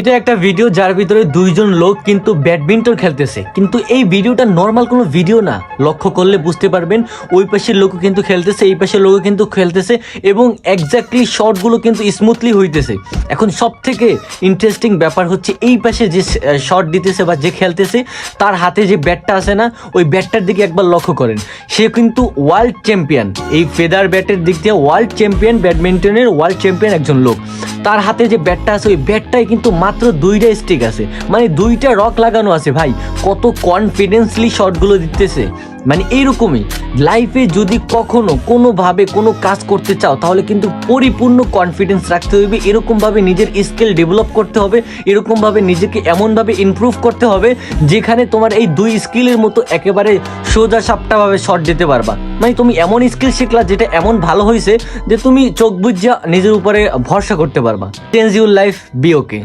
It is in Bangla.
এটা একটা ভিডিও যার ভিতরে দুইজন লোক কিন্তু ব্যাডমিন্টন খেলতেছে, কিন্তু এই ভিডিওটা নর্মাল কোনো ভিডিও না। লক্ষ্য করলে বুঝতে পারবেন ওই পাশের লোকও কিন্তু খেলতেছে, এই পাশের লোকও কিন্তু খেলতেছে এবং এক্স্যাক্টলি শটগুলো কিন্তু স্মুথলি হইতেছে। এখন সব থেকে ইন্টারেস্টিং ব্যাপার হচ্ছে এই পাশে যে শট দিতেছে বা যে খেলতেছে তার হাতে যে ব্যাটটা আছে না, ওই ব্যাটটার দিকে একবার লক্ষ্য করেন। সে কিন্তু ওয়ার্ল্ড চ্যাম্পিয়ন, এই ফেদার ব্যাটের দিক দিয়ে ওয়ার্ল্ড চ্যাম্পিয়ন, ব্যাডমিন্টনের ওয়ার্ল্ড চ্যাম্পিয়ন একজন লোক। তার হাতে যে ব্যাটটা আছে ওই ব্যাটটাই কিন্তু মাত্র 2টা স্টিক আছে, মানে 2টা রক লাগানো আছে। ভাই কত কনফিডেন্সলি শটগুলো দিতেছে, মানে এইরকমই লাইফে যদি কখনো কোনোভাবে কোনো কাজ করতে চাও তাহলে কিন্তু পরিপূর্ণ কনফিডেন্স রাখতে হবে, এরকমভাবে নিজের স্কিল ডেভেলপ করতে হবে, এরকমভাবে নিজেকে এমনভাবে ইমপ্রুভ করতে হবে যেখানে তোমার এই 2 স্কিলের মতো একেবারে সোজা সাপটাভাবে শট দিতে পারবা। মানে তুমি এমন স্কিল শিখলা যেটা এমন ভালো হয়েছে যে তুমি চোখ বুঝা নিজের উপরে ভরসা করতে পারবা। Change your life, be okay.